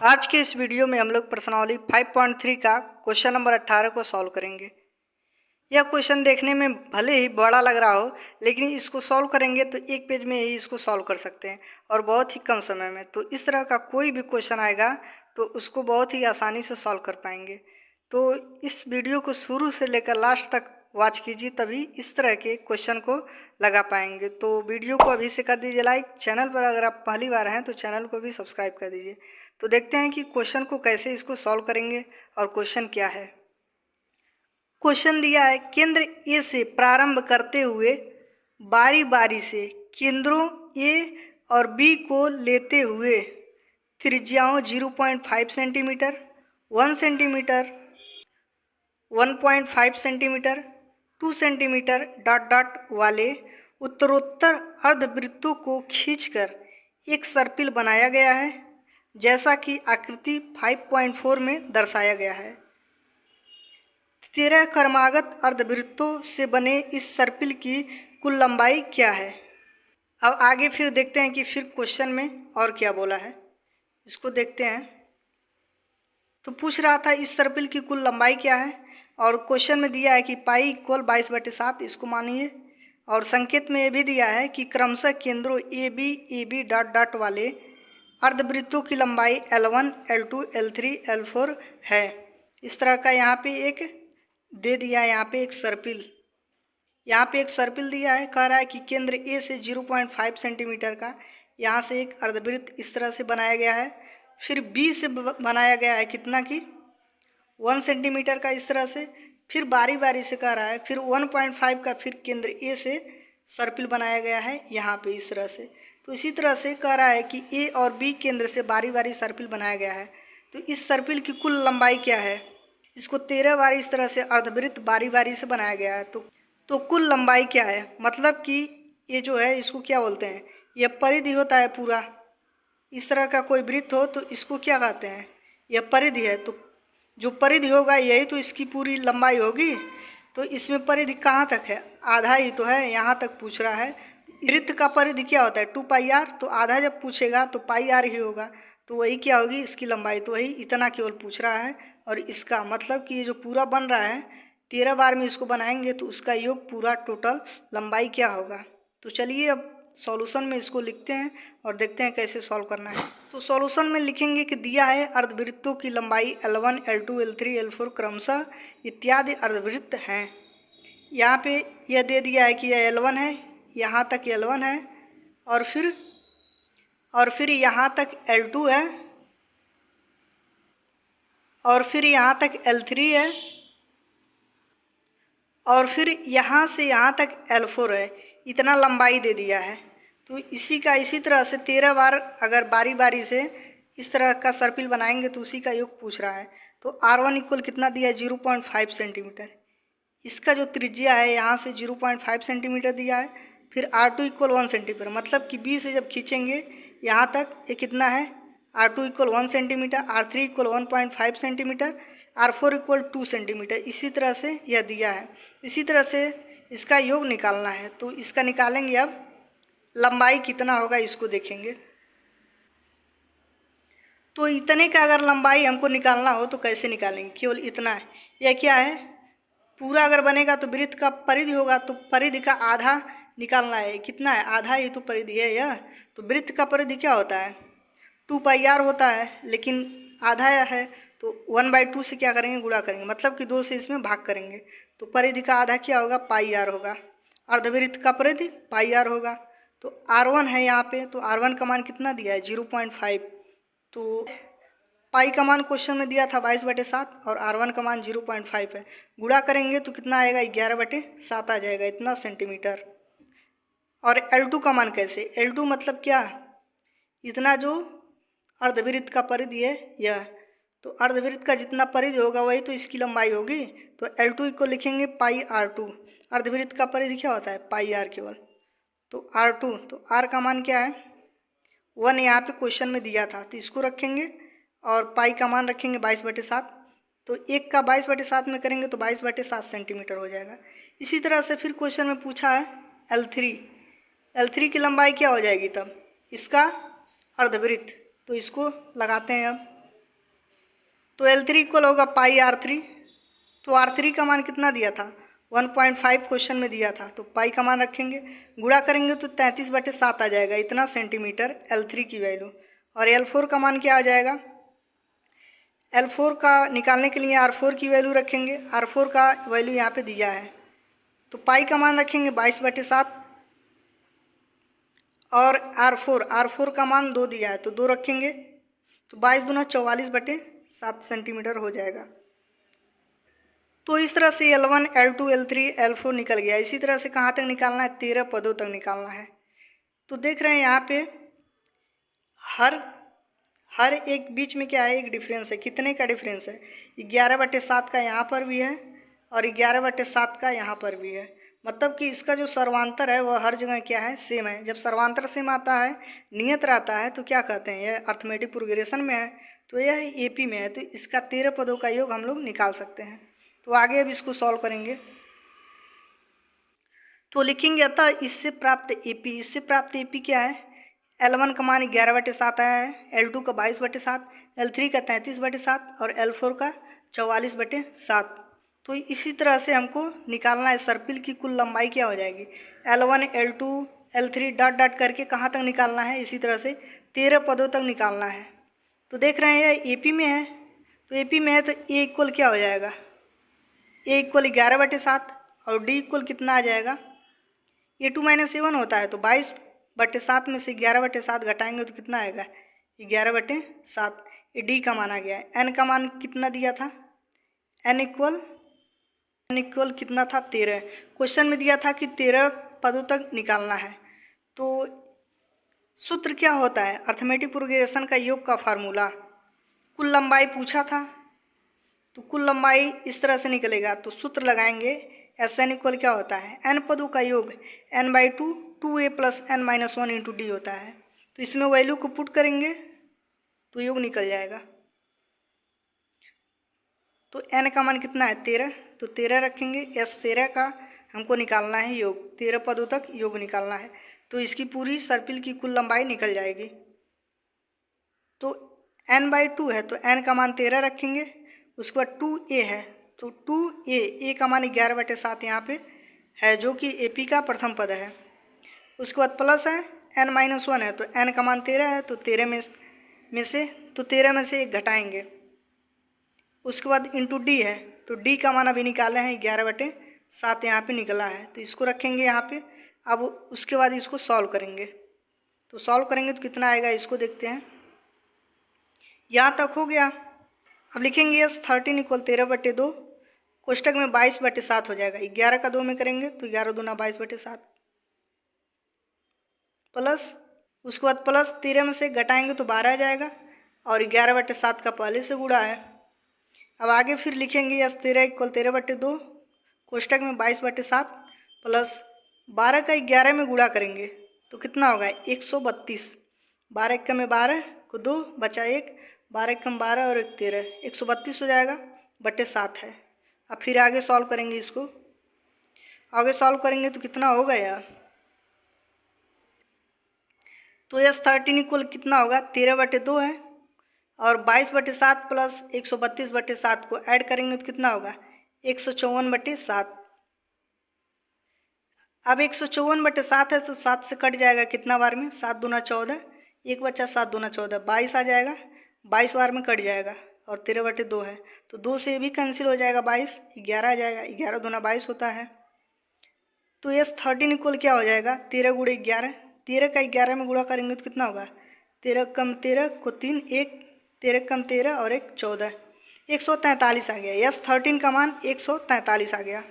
आज के इस वीडियो में हम लोग प्रश्नावली 5.3 का क्वेश्चन नंबर 18 को सॉल्व करेंगे। यह क्वेश्चन देखने में भले ही बड़ा लग रहा हो, लेकिन इसको सॉल्व करेंगे तो एक पेज में ही इसको सॉल्व कर सकते हैं और बहुत ही कम समय में। तो इस तरह का कोई भी क्वेश्चन आएगा तो उसको बहुत ही आसानी से सॉल्व कर पाएंगे। तो इस वीडियो को शुरू से लेकर लास्ट तक वॉच कीजिए, तभी इस तरह के क्वेश्चन को लगा पाएंगे। तो वीडियो को अभी से कर दीजिए लाइक। चैनल पर अगर आप पहली बार हैं तो चैनल को भी सब्सक्राइब कर दीजिए। तो देखते हैं कि क्वेश्चन को कैसे इसको सॉल्व करेंगे और क्वेश्चन क्या है। क्वेश्चन दिया है, केंद्र ए से प्रारंभ करते हुए बारी बारी से केंद्रों ए और बी को लेते हुए त्रिज्याओं 0.5 centimetre, 1 centimetre, 1.5 centimetre, 2 centimetre dot dot वाले उत्तरोत्तर अर्धवृत्तों को खींचकर एक सर्पिल बनाया गया है, जैसा कि आकृति 5.4 में दर्शाया गया है। 13 क्रमागत अर्धवृत्तों से बने इस सर्पिल की कुल लंबाई क्या है। अब आगे फिर देखते हैं कि फिर क्वेश्चन में और क्या बोला है, इसको देखते हैं। तो पूछ रहा था इस सर्पिल की कुल लंबाई क्या है, और क्वेश्चन में दिया है कि पाई इक्वल 22/7 इसको मानिए, और संकेत में ये भी दिया है कि क्रमशः केंद्रों ए बी डॉट डॉट वाले अर्धवृत्तों की लंबाई L1, L2, L3, L4 है। इस तरह का यहाँ पे एक दे दिया है, यहाँ पे एक सर्पिल दिया है। कह रहा है कि केंद्र ए से 0.5 सेंटीमीटर का यहाँ से एक अर्धवृत्त इस तरह से बनाया गया है। फिर बी से बनाया गया है कितना कि 1 सेंटीमीटर का इस तरह से। फिर बारी बारी से कह रहा है, फिर 1.5 का फिर केंद्र ए से सर्पिल बनाया गया है यहाँ पे इस तरह से। तो इसी तरह से कह रहा है कि ए और बी केंद्र से बारी बारी सर्पिल बनाया गया है। तो इस सर्पिल की कुल लंबाई क्या है, इसको 13 बार इस तरह से अर्धवृत्त बारी बारी से बनाया गया है। तो कुल लंबाई क्या है, मतलब कि ये जो है इसको क्या बोलते हैं, यह परिधि होता है पूरा। इस तरह का कोई वृत्त हो तो इसको क्या कहते हैं, यह परिधि है। तो जो परिधि होगा यही तो इसकी पूरी लंबाई होगी। तो इसमें परिधि कहाँ तक है, आधा ही तो है, यहाँ तक पूछ रहा है। वृत्त का परिधि क्या होता है 2πr, तो आधा जब पूछेगा तो πr ही होगा। तो वही क्या होगी इसकी लंबाई, तो वही इतना केवल पूछ रहा है। और इसका मतलब कि ये जो पूरा बन रहा है 13 बार में इसको बनाएंगे तो उसका योग पूरा टोटल लंबाई क्या होगा। तो चलिए अब सॉल्यूशन में इसको लिखते हैं और देखते हैं कैसे सॉल्व करना है। तो सॉल्यूशन में लिखेंगे कि दिया है अर्धवृत्तों की लंबाई L1, L2, L3, L4 क्रमशः इत्यादि अर्धवृत्त हैं। यहाँ पे यह दे दिया है कि यह L1 है, यहाँ तक L1 है, और फिर यहाँ तक L2 है, और फिर यहाँ तक L3 है, और फिर यहाँ से यहाँ तक L4 है। इतना लंबाई दे दिया है। तो इसी तरह से 13 बार अगर बारी बारी से इस तरह का सर्पिल बनाएंगे तो उसी का योग पूछ रहा है। तो R1 इक्वल कितना दिया है 0.5 सेंटीमीटर। इसका जो त्रिज्या है यहाँ से 0.5 सेंटीमीटर दिया है। फिर R2 इक्वल 1 सेंटीमीटर, मतलब कि B से जब खींचेंगे यहाँ तक ये कितना है, R2 equal 1 centimetre, R3 equal 1.5 centimetre, R4 equal 2 centimetre. इसी तरह से यह दिया है। इसी तरह से इसका योग निकालना है। तो इसका निकालेंगे। अब लंबाई कितना होगा इसको देखेंगे। तो इतने का अगर लंबाई हमको निकालना हो तो कैसे निकालेंगे, केवल इतना है। यह क्या है, पूरा अगर बनेगा तो वृत्त का परिधि होगा, तो परिधि का आधा निकालना है। कितना है, आधा ही तो परिधि है यह। तो वृत्त का परिधि क्या होता है 2πr होता है, लेकिन आधा है तो 1/2 से क्या करेंगे, गुणा करेंगे, मतलब कि 2 से इसमें भाग करेंगे। तो परिधि का आधा क्या होगा, πr होगा। अर्धवृत्त का परिधि πr होगा। तो R1 है यहाँ पे, तो R1 का मान कितना दिया है 0.5। तो पाई का मान क्वेश्चन में दिया था 22/7 और R1 का मान 0.5 है। गुणा करेंगे तो कितना आएगा 11/7 आ जाएगा, इतना सेंटीमीटर। और L2 का मान कैसे, L2 मतलब क्या, इतना जो अर्धवृत्त का परिधि है यह। तो अर्धवृत्त का जितना परिधि होगा वही तो इसकी लंबाई होगी। तो L2 को लिखेंगे πr2। अर्धवृत्त का परिधि क्या होता है πr केवल। तो R2, तो R का मान क्या है 1, यहाँ पे क्वेश्चन में दिया था, तो इसको रखेंगे। और पाई का मान रखेंगे 22/7। तो 1 का 22/7 में करेंगे तो 22/7 सेंटीमीटर हो जाएगा। इसी तरह से फिर क्वेश्चन में पूछा है L3 की लंबाई क्या हो जाएगी तब, इसका अर्धवृत्त। तो इसको लगाते हैं अब। तो L3 इक्वल होगा पाई R3। तो R3 का मान कितना दिया था, 1.5 क्वेश्चन में दिया था, तो पाई का मान रखेंगे, गुणा करेंगे तो 33/7 आ जाएगा, इतना सेंटीमीटर L3 की वैल्यू। और L4 का मान क्या आ जाएगा, L4 का निकालने के लिए R4 की वैल्यू रखेंगे, R4 का वैल्यू यहाँ पे दिया है, तो पाई का मान रखेंगे 22/7 और R4 का मान 2 दिया है तो 2 रखेंगे, तो 22 दूना 44/7 सेंटीमीटर हो जाएगा। तो इस तरह से L1, L2, L3, L4 निकल गया। इसी तरह से कहाँ तक निकालना है, 13 पदों तक निकालना है। तो देख रहे हैं यहाँ पे हर एक बीच में क्या है, एक डिफरेंस है। कितने का डिफरेंस है, 11/7 का यहाँ पर भी है और 11/7 का यहाँ पर भी है। मतलब कि इसका जो सर्वांतर है वह हर जगह क्या है, सेम है। जब सर्वांतर सेम आता है, नियत रहता है, तो क्या कहते हैं, यह अर्थमेटिक प्रोग्रेशन में है, तो यह AP में है। तो इसका 13 पदों का योग हम लोग निकाल सकते हैं। तो आगे अब इसको सॉल्व करेंगे। तो लिखेंगे अतः इससे प्राप्त AP, इससे प्राप्त AP क्या है, L1 का मान 11/7 आया है, L2 का 22/7, L3 का 33/7 और L4 का 44/7। तो इसी तरह से हमको निकालना है सर्पिल की कुल लंबाई क्या हो जाएगी, L1, L2, L3 dot dot करके कहाँ तक निकालना है, इसी तरह से 13 पदों तक निकालना है। तो देख रहे हैं ये AP में है, तो AP में है तो A इक्वल क्या हो जाएगा, A इक्वल 11/7 और D इक्वल कितना आ जाएगा, A2 - A1 होता है, तो 22/7 में से 11/7 घटाएंगे तो कितना आएगा, 11/7। ये D का मान आ गया है। N का मान कितना दिया था, N इक्वल कितना था, 13। क्वेश्चन में दिया था कि 13 पदों तक निकालना है। तो सूत्र क्या होता है, अर्थमेटिक प्रोग्रेशन का योग का फार्मूला, कुल लंबाई पूछा था, तो कुल लंबाई इस तरह से निकलेगा। तो सूत्र लगाएंगे, SN इक्वल क्या होता है, N पदों का योग N/2 2A + N-1 × D होता है। तो इसमें वैल्यू को पुट करेंगे तो योग निकल जाएगा। तो N का मान कितना है, 13, तो 13 रखेंगे। S13 का हमको निकालना है योग, 13 पदों तक योग निकालना है। तो इसकी पूरी सर्पिल की कुल लंबाई निकल जाएगी। तो N/2 है तो N का मान 13 रखेंगे। उसके बाद 2A है तो 2A का मान 11/7 यहाँ पे है, जो कि AP का प्रथम पद है। उसके बाद प्लस है N-1 है, तो N का मान 13 है, तो 13 में से 1 घटाएंगे। उसके बाद इंटू D है, तो D का मान अभी निकाले हैं 11/7 यहाँ पे निकला है, तो इसको रखेंगे यहाँ पे। अब उसके बाद इसको सॉल्व करेंगे, तो सॉल्व करेंगे तो कितना आएगा, इसको देखते हैं। यहाँ तक हो गया। अब लिखेंगे S13 इक्वल 13/2, कोष्टक में 22/7 हो जाएगा। 11 का 2 में करेंगे तो 11 दूना 22/7 प्लस, उसके बाद प्लस 13 में से घटाएंगे तो 12 आ जाएगा और 11/7 का पहले से गुणा है। अब आगे फिर लिखेंगे S13 इक्वल 13/2, कोष्टक में 22/7 प्लस 12 का 11 में गुणा करेंगे तो कितना होगा, 132। 12 एकम में 12 को 2 बचा 1, 12 एकम 12 और 1 13, 132 हो जाएगा, बटे 7 है। अब फिर आगे सॉल्व करेंगे इसको, आगे सॉल्व करेंगे तो कितना होगा यार, तो S13 इक्वल कितना होगा, 13/2 है और 22/7 प्लस 132/7 को ऐड करेंगे तो कितना होगा, 154/7। अब 154/7 है तो 7 से कट जाएगा कितना बार में, 7 दूना 14, 1 बचा 7 दूना 14, 22 आ जाएगा, 22 बार में कट जाएगा और 13/2 है तो 2 से भी कैंसिल हो जाएगा, 22, 11 आ जाएगा, 11 दूना 22 होता है। तो S13 इक्वल क्या हो जाएगा, 13 × 11, 13 का 11 में गुणा करेंगे तो कितना होगा, 13 कम 13 को 3, 1 13 कम 13 और 1 14, 143 आ गया। S13 का मान 143 आ गया।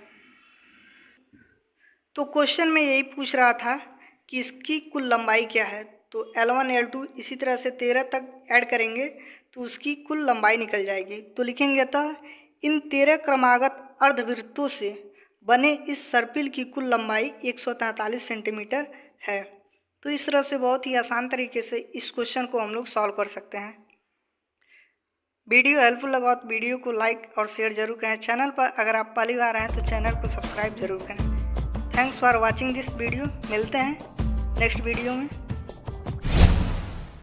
तो क्वेश्चन में यही पूछ रहा था कि इसकी कुल लंबाई क्या है। तो L1 L2 इसी तरह से 13 तक ऐड करेंगे तो उसकी कुल लंबाई निकल जाएगी। तो लिखेंगे अतः इन 13 क्रमागत अर्धवृत्तों से बने इस सर्पिल की कुल लंबाई 143 सेंटीमीटर है। तो इस तरह से बहुत ही आसान तरीके से इस क्वेश्चन को हम लोग सॉल्व कर सकते हैं। वीडियो हेल्पफुल लगा तो वीडियो को लाइक और शेयर जरूर करें। चैनल पर अगर आप पहली बार आए हैं तो चैनल को सब्सक्राइब जरूर करें। Thanks for watching this video. मिलते हैं नेक्स्ट वीडियो में।